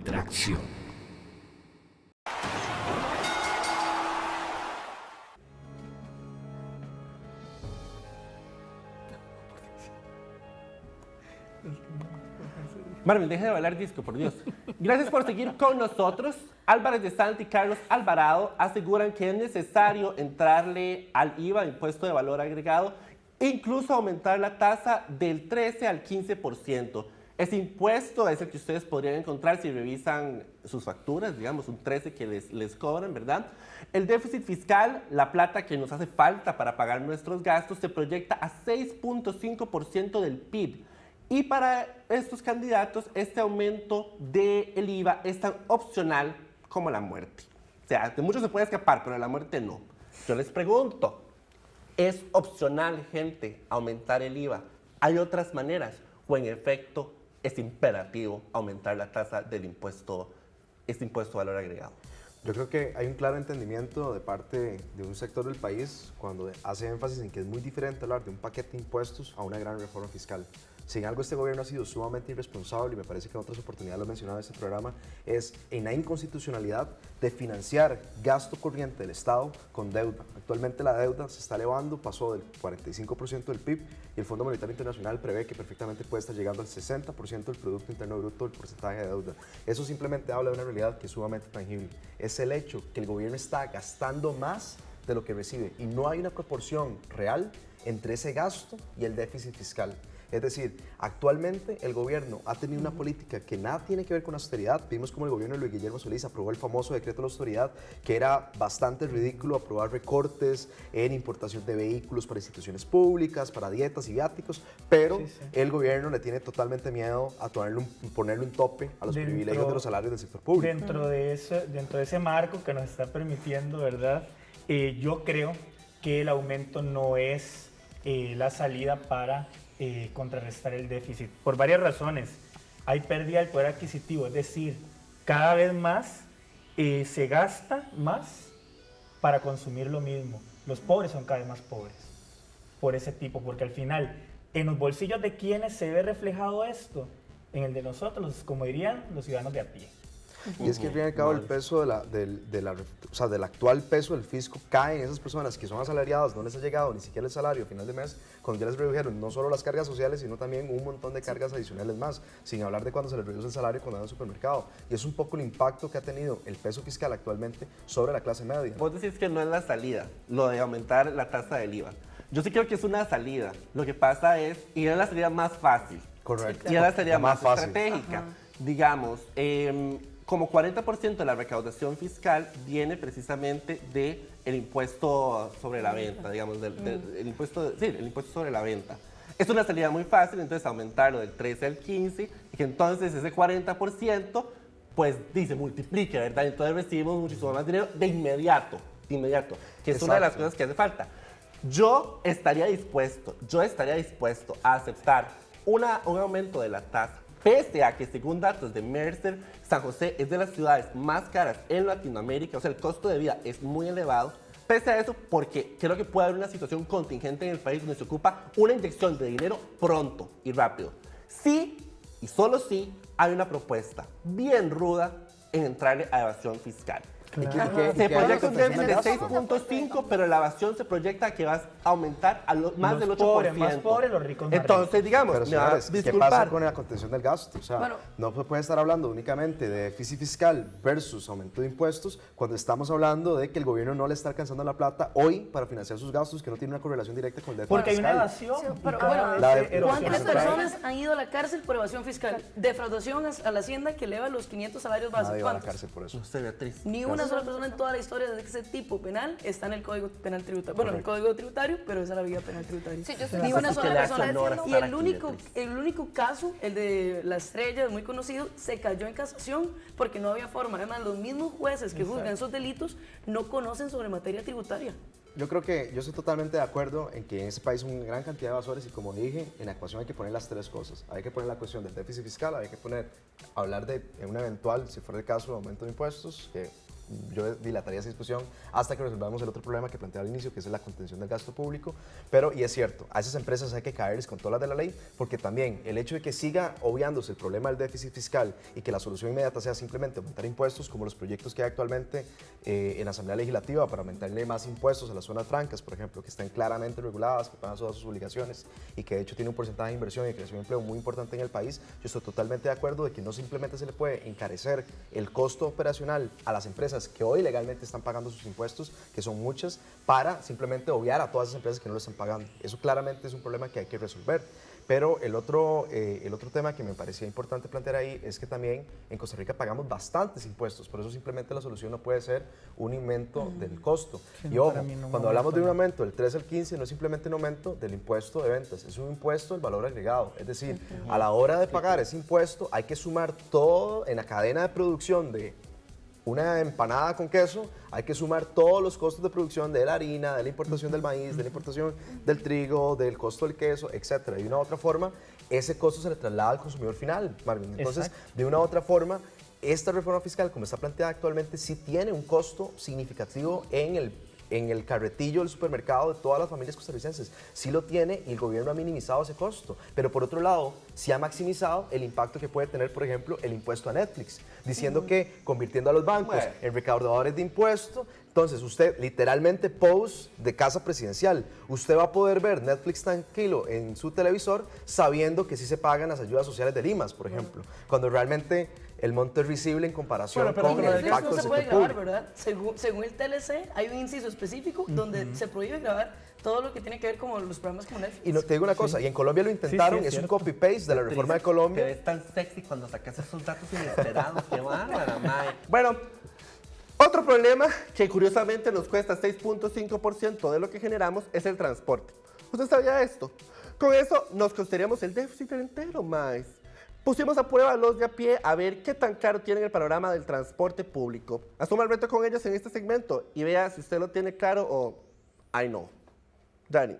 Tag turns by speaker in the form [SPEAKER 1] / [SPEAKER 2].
[SPEAKER 1] interacción.
[SPEAKER 2] Marvel, deje de bailar disco, por Dios. Gracias por seguir con nosotros. Álvarez de Santi y Carlos Alvarado aseguran que es necesario entrarle al IVA, impuesto de valor agregado, e incluso aumentar la tasa del 13 al 15%. Ese impuesto es el que ustedes podrían encontrar si revisan sus facturas, digamos, un 13 que les cobran, ¿verdad? El déficit fiscal, la plata que nos hace falta para pagar nuestros gastos, se proyecta a 6.5% del PIB. Y para estos candidatos, este aumento del IVA es tan opcional como la muerte. O sea, de muchos se puede escapar, pero de la muerte no. Yo les pregunto, ¿es opcional, gente, aumentar el IVA? ¿Hay otras maneras? ¿O en efecto es imperativo aumentar la tasa del impuesto, este impuesto de valor agregado?
[SPEAKER 3] Yo creo que hay un claro entendimiento de parte de un sector del país cuando hace énfasis en que es muy diferente hablar de un paquete de impuestos a una gran reforma fiscal. Si en algo este gobierno ha sido sumamente irresponsable, y me parece que en otras oportunidades lo he mencionado en este programa, es en la inconstitucionalidad de financiar gasto corriente del Estado con deuda. Actualmente la deuda se está elevando, pasó del 45% del PIB y el Fondo Monetario Internacional prevé que perfectamente puede estar llegando al 60% del Producto Interno Bruto del porcentaje de deuda. Eso simplemente habla de una realidad que es sumamente tangible. Es el hecho que el gobierno está gastando más de lo que recibe y no hay una proporción real entre ese gasto y el déficit fiscal. Es decir, actualmente el gobierno ha tenido una política que nada tiene que ver con austeridad. Vimos como el gobierno de Luis Guillermo Solís aprobó el famoso decreto de la austeridad, que era bastante ridículo aprobar recortes en importación de vehículos para instituciones públicas, para dietas y viáticos, pero el gobierno le tiene totalmente miedo a ponerle un tope a los privilegios de los salarios del sector público.
[SPEAKER 4] Dentro de ese marco que nos está permitiendo, ¿verdad? Yo creo que el aumento no es la salida para contrarrestar el déficit, por varias razones. Hay pérdida del poder adquisitivo, es decir, cada vez más se gasta más para consumir lo mismo. Los pobres son cada vez más pobres por ese tipo, porque al final, en los bolsillos de quienes se ve reflejado esto, en el de nosotros, como dirían los ciudadanos de a pie.
[SPEAKER 3] Y es que al fin y al cabo el peso del actual peso del fisco cae en esas personas que son asalariadas, no les ha llegado ni siquiera el salario a final de mes, cuando ya les redujeron no solo las cargas sociales, sino también un montón de cargas adicionales más, sin hablar de cuando se les reduce el salario cuando van al supermercado. Y es un poco el impacto que ha tenido el peso fiscal actualmente sobre la clase media.
[SPEAKER 2] Vos decís que no es la salida, lo de aumentar la tasa del IVA. Yo sí creo que es una salida. Lo que pasa es, y es la salida más fácil.
[SPEAKER 3] Correcto.
[SPEAKER 2] Y es la salida más
[SPEAKER 3] fácil.
[SPEAKER 2] estratégica. Digamos, como 40% de la recaudación fiscal viene precisamente del impuesto sobre la venta, digamos, el impuesto sobre la venta. Es una salida muy fácil, entonces aumentarlo del 13 al 15 y que entonces ese 40% pues se multiplique, ¿verdad? Entonces recibimos muchísimo más dinero de inmediato, que es una de las cosas que hace falta. Yo estaría dispuesto a aceptar un aumento de la tasa, pese a que según datos de Mercer, San José es de las ciudades más caras en Latinoamérica, o sea, el costo de vida es muy elevado. Pese a eso, porque creo que puede haber una situación contingente en el país donde se ocupa una inyección de dinero pronto y rápido. Sí, y solo sí, hay una propuesta bien ruda en entrarle a evasión fiscal.
[SPEAKER 4] Claro.
[SPEAKER 2] Se proyecta un déficit de 6.5, pero la evasión se proyecta que vas a aumentar a más del 8%.
[SPEAKER 4] Más pobres, los ricos más
[SPEAKER 2] Entonces,
[SPEAKER 4] ricos.
[SPEAKER 2] digamos,
[SPEAKER 3] Pero señores, ¿qué pasa con la contención del gasto? O sea, no se puede estar hablando únicamente de déficit fiscal versus aumento de impuestos cuando estamos hablando de que el gobierno no le está alcanzando la plata hoy para financiar sus gastos que no tienen una correlación directa con el déficit
[SPEAKER 4] Porque hay
[SPEAKER 3] fiscal.
[SPEAKER 4] una evasión.
[SPEAKER 5] Sí, pero
[SPEAKER 4] y cada
[SPEAKER 5] bueno,
[SPEAKER 4] vez se erosiona.
[SPEAKER 5] ¿cuántas personas han ido a la cárcel por evasión fiscal? Defraudación a la hacienda que eleva los 500 salarios básicos.
[SPEAKER 3] Nadie va a la
[SPEAKER 5] ¿Cuántos?
[SPEAKER 3] cárcel por eso.
[SPEAKER 2] no sé, Beatriz.
[SPEAKER 5] Ni una sola persona en toda la historia de ese tipo penal está en el Código Penal Tributario. Bueno, en el Código Tributario, pero esa es la vía penal tributaria.
[SPEAKER 6] Sí, yo estoy
[SPEAKER 5] Ni una sola persona. Y
[SPEAKER 2] estar
[SPEAKER 5] el
[SPEAKER 2] aquí,
[SPEAKER 5] único,
[SPEAKER 2] Beatriz.
[SPEAKER 5] el único caso, el de La Estrella, muy conocido, se cayó en casación porque no había forma. Además, los mismos jueces que juzgan esos delitos no conocen sobre materia tributaria.
[SPEAKER 3] Yo creo que yo estoy totalmente de acuerdo en que en ese país hay una gran cantidad de evasores y como dije, en la ecuación hay que poner las tres cosas. Hay que poner la cuestión del déficit fiscal, hay que hablar de un eventual, si fuera el caso, aumento de impuestos, que yo dilataría esa discusión hasta que resolvamos el otro problema que planteaba al inicio, que es la contención del gasto público. Pero, y es cierto, a esas empresas hay que caerles con todas las de la ley, porque también el hecho de que siga obviándose el problema del déficit fiscal y que la solución inmediata sea simplemente aumentar impuestos, como los proyectos que hay actualmente en la Asamblea Legislativa para aumentarle más impuestos a las zonas francas, por ejemplo, que están claramente reguladas, que pagan todas sus obligaciones y que de hecho tiene un porcentaje de inversión y creación de empleo muy importante en el país. Yo estoy totalmente de acuerdo de que no simplemente se le puede encarecer el costo operacional a las empresas que hoy legalmente están pagando sus impuestos, que son muchas, para simplemente obviar a todas esas empresas que no lo están pagando. Eso claramente es un problema que hay que resolver. Pero el otro tema que me parecía importante plantear ahí es que también en Costa Rica pagamos bastantes impuestos, por eso simplemente la solución no puede ser un aumento del costo.
[SPEAKER 4] Sí,
[SPEAKER 3] y ojo,
[SPEAKER 4] para mí no
[SPEAKER 3] cuando hablamos de un aumento del 13 al 15, no es simplemente un aumento del impuesto de ventas, es un impuesto del valor agregado. Es decir, a la hora de pagar ese impuesto hay que sumar todo en la cadena de producción de una empanada con queso, hay que sumar todos los costos de producción de la harina, de la importación del maíz, de la importación del trigo, del costo del queso, etc. De una u otra forma, ese costo se le traslada al consumidor final, Marvin. Entonces,
[SPEAKER 4] Exacto.
[SPEAKER 3] de una u otra forma, esta reforma fiscal, como está planteada actualmente, sí tiene un costo significativo en el carretillo del supermercado de todas las familias costarricenses. Sí lo tiene y el gobierno ha minimizado ese costo. Pero por otro lado, sí ha maximizado el impacto que puede tener, por ejemplo, el impuesto a Netflix, diciendo que convirtiendo a los bancos en recaudadores de impuestos, entonces usted literalmente post de casa presidencial, usted va a poder ver Netflix tranquilo en su televisor sabiendo que sí se pagan las ayudas sociales de Limas, por ejemplo, cuando realmente el monto es risible en comparación
[SPEAKER 2] Bueno, pero
[SPEAKER 3] con
[SPEAKER 2] con
[SPEAKER 3] el
[SPEAKER 2] el
[SPEAKER 3] impacto
[SPEAKER 5] No
[SPEAKER 3] del
[SPEAKER 5] se puede
[SPEAKER 3] sector
[SPEAKER 5] grabar,
[SPEAKER 3] público.
[SPEAKER 5] ¿verdad? Según el TLC, hay un inciso específico donde se prohíbe grabar todo lo que tiene que ver con los programas como Netflix.
[SPEAKER 3] Y no, te digo una cosa, y en Colombia lo intentaron,
[SPEAKER 4] es
[SPEAKER 3] es un
[SPEAKER 4] cierto.
[SPEAKER 3] copy-paste de la reforma de
[SPEAKER 2] Te
[SPEAKER 3] Colombia.
[SPEAKER 2] ves tan sexy cuando sacas esos datos inesperados. ¡Qué bárbara, mae! Bueno, otro problema que curiosamente nos cuesta 6.5% de lo que generamos es el transporte. ¿Usted sabía esto? Con eso nos costaríamos el déficit entero, mae. Pusimos a prueba a los de a pie a ver qué tan caro tienen el panorama del transporte público. Asuma el reto con ellos en este segmento y vea si usted lo tiene claro o... ay no. Danix.